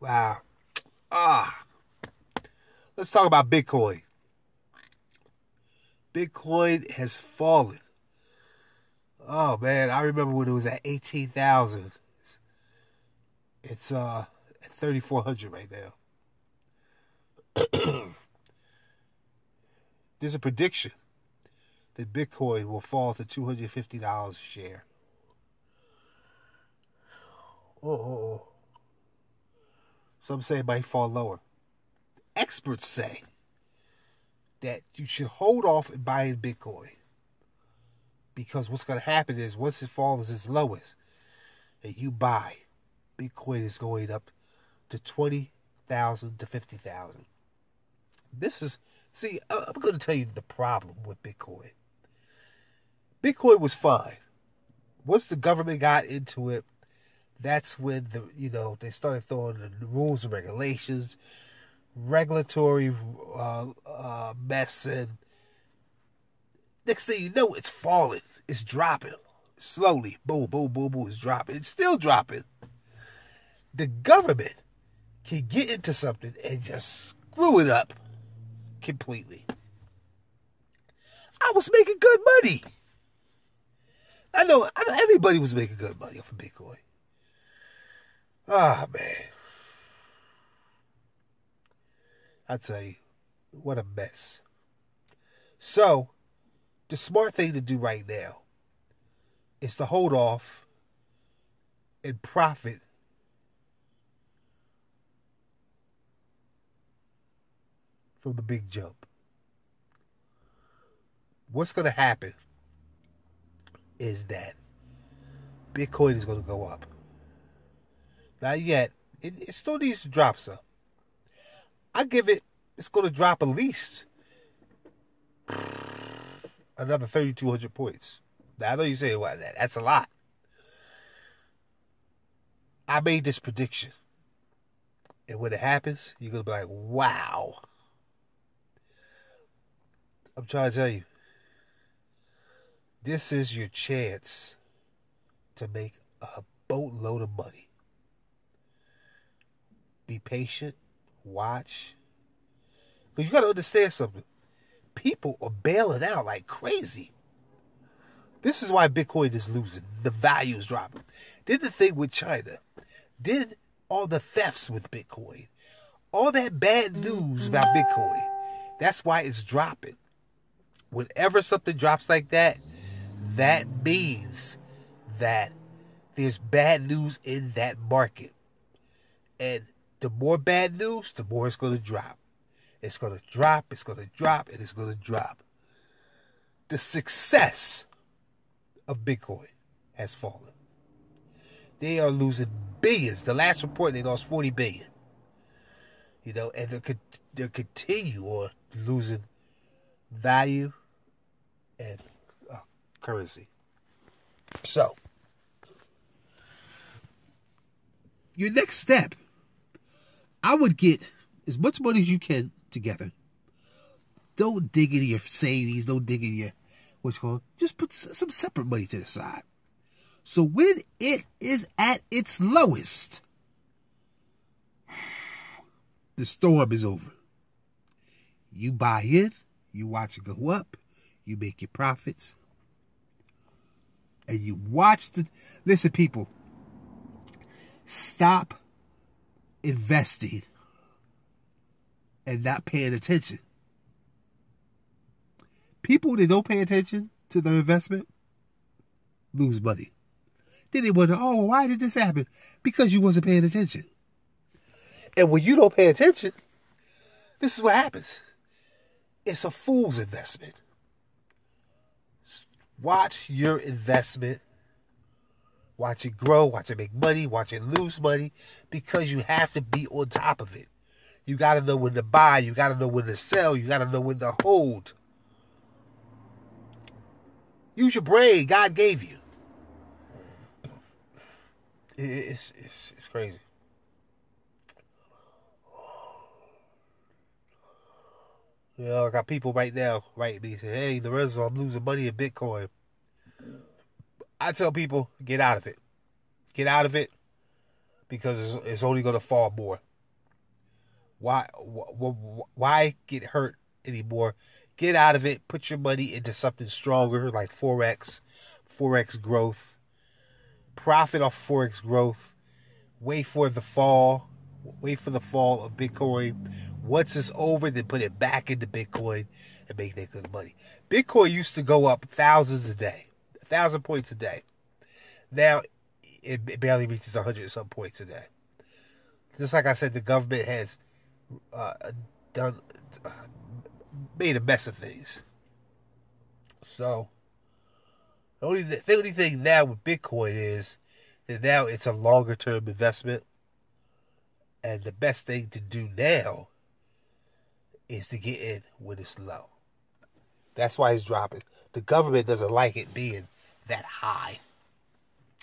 Wow. Ah, let's talk about Bitcoin. Bitcoin has fallen. Oh man, I remember when it was at 18,000. It's at 3,400 right now. There's a prediction that Bitcoin will fall to $250 a share. Oh. Some say it might fall lower. Experts say that you should hold off in buying Bitcoin because what's going to happen is once it falls its lowest and you buy, Bitcoin is going up to 20,000 to 50,000. I'm going to tell you the problem with Bitcoin. Bitcoin was fine. Once the government got into it, that's when they started throwing the rules and regulations, regulatory mess, and next thing you know, it's falling, it's dropping slowly. Boom, boom, boom, boom. It's dropping. It's still dropping. The government can get into something and just screw it up completely. I was making good money. I know everybody was making good money off of Bitcoin. Ah, man. I tell you, what a mess. So, the smart thing to do right now is to hold off and profit from the big jump. What's going to happen is that Bitcoin is going to go up. Not yet. It still needs to drop some. I give it's going to drop at least another 3,200 points. Now, I know you say, well, that's a lot. I made this prediction. And when it happens, you're going to be like, wow. I'm trying to tell you. This is your chance to make a boatload of money. Be patient. Watch. Because you got to understand something. People are bailing out like crazy. This is why Bitcoin is losing. The value is dropping. Did the thing with China. Did all the thefts with Bitcoin. All that bad news about Bitcoin. That's why it's dropping. Whenever something drops like that, that means that there's bad news in that market. And the more bad news, the more it's going to drop. It's going to drop, it's going to drop, and it's going to drop. The success of Bitcoin has fallen. They are losing billions. The last report, they lost 40 billion. And they'll continue on losing value and currency. So, your next step, I would get as much money as you can together. Don't dig into your savings. Don't dig in your, just put some separate money to the side. So when it is at its lowest, the storm is over. You buy in, you watch it go up, you make your profits, and you watch listen, people, stop investing and not paying attention. People that don't pay attention to their investment lose money. Then they wonder, oh, why did this happen? Because you wasn't paying attention. And when you don't pay attention, this is what happens. It's a fool's investment. Watch your investment. Watch it grow. Watch it make money. Watch it lose money. Because you have to be on top of it. You got to know when to buy. You got to know when to sell. You got to know when to hold. Use your brain God gave you. It's crazy. I got people right now writing me saying, hey, Lorenzo, I'm losing money in Bitcoin. I tell people, get out of it. Get out of it because it's only going to fall more. Why get hurt anymore? Get out of it. Put your money into something stronger like Forex growth. Profit off Forex growth. Wait for the fall. Wait for the fall of Bitcoin. Once it's over, then put it back into Bitcoin and make that good money. Bitcoin used to go up thousands a day, 1,000 points a day. Now it barely reaches 100 and some points a day. Just like I said, the government has made a mess of things. So the only thing now with Bitcoin is that now it's a longer term investment, and the best thing to do now is to get in when it's low. That's why it's dropping. The government doesn't like it being that high.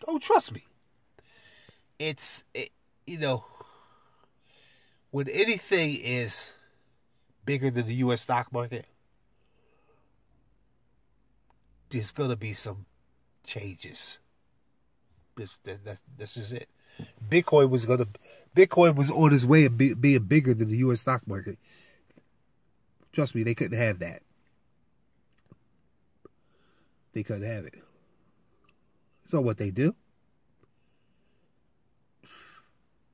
Oh, trust me. When anything is bigger than the U.S. stock market, there's going to be some changes. That's just it. Bitcoin was on its way of being bigger than the U.S. stock market. Trust me, they couldn't have that. They couldn't have it. So what they do?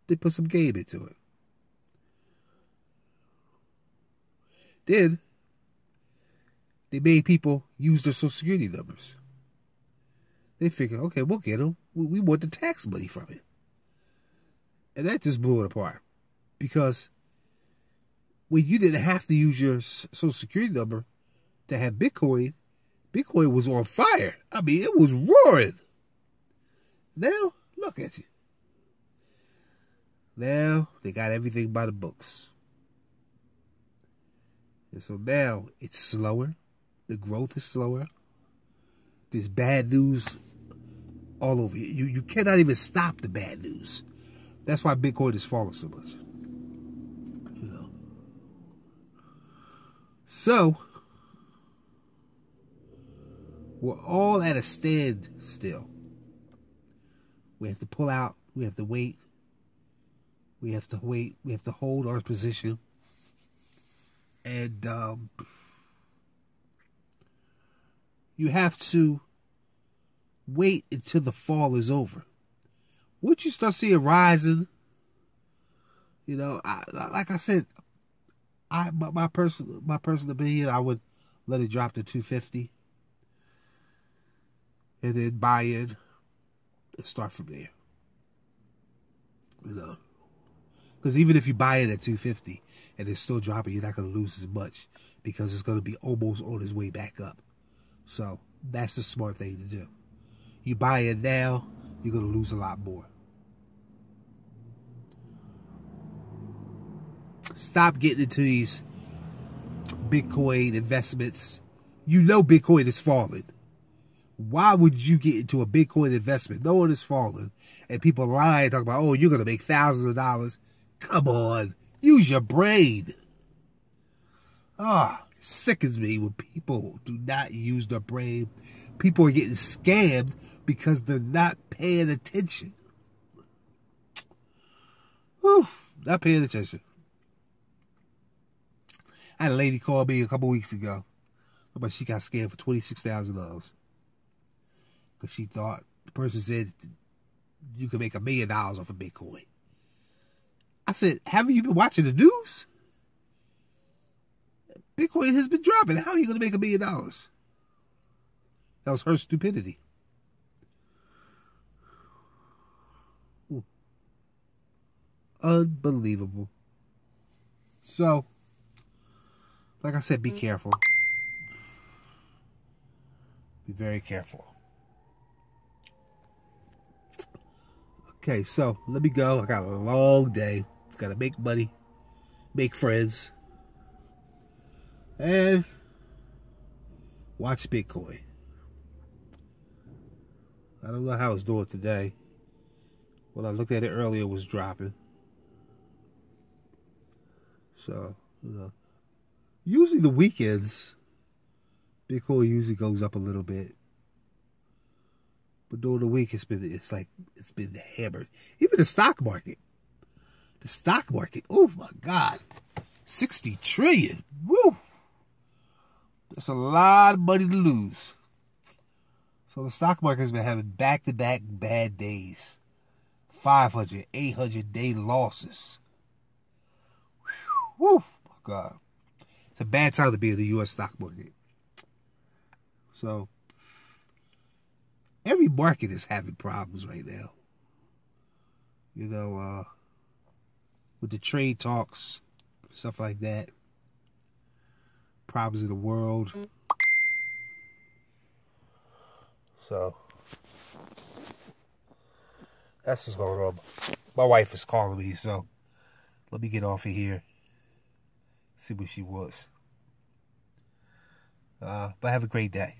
They put some game into it. Then they made people use their Social Security numbers. They figured, okay, we'll get them. We want the tax money from it. And that just blew it apart. Because when you didn't have to use your Social Security number to have Bitcoin, Bitcoin was on fire. I mean, it was roaring. Now, look at you. Now, they got everything by the books. And so now, it's slower. The growth is slower. There's bad news all over. You cannot even stop the bad news. That's why Bitcoin is falling so much. So, we're all at a standstill. We have to pull out. We have to wait. We have to wait. We have to hold our position. And you have to wait until the fall is over. Once you start seeing rising, like I said, my personal opinion, I would let it drop to 250, and then buy in and start from there. Because even if you buy it at 250 and it's still dropping, you're not going to lose as much because it's going to be almost on its way back up. So that's the smart thing to do. You buy it now, you're going to lose a lot more. Stop getting into these Bitcoin investments. You know Bitcoin is falling. Why would you get into a Bitcoin investment knowing it's falling and people lying, talking about, oh, you're going to make thousands of dollars? Come on. Use your brain. It sickens me when people do not use their brain. People are getting scammed because they're not paying attention. Not paying attention. I had a lady call me a couple weeks ago about she got scammed for $26,000 because she thought the person said you could make $1 million off of Bitcoin. I said, haven't you been watching the news? Bitcoin has been dropping. How are you going to make $1 million? That was her stupidity. Unbelievable. So, like I said, be careful. Be very careful. Okay, so let me go. I got a long day. Got to make money, make friends, and watch Bitcoin. I don't know how it's doing today. When I looked at it earlier, it was dropping. So, usually the weekends, Bitcoin usually goes up a little bit. But during the week, it's been hammered. Even the stock market. The stock market, oh my God, 60 trillion. Woo! That's a lot of money to lose. So the stock market has been having back-to-back bad days. 500, 800-day losses. Woo! My God. It's a bad time to be in the U.S. stock market. So, every market is having problems right now. You know, with the trade talks, stuff like that. Problems in the world. So, that's what's going on. My wife is calling me, so let me get off of here. See what she wants. But have a great day.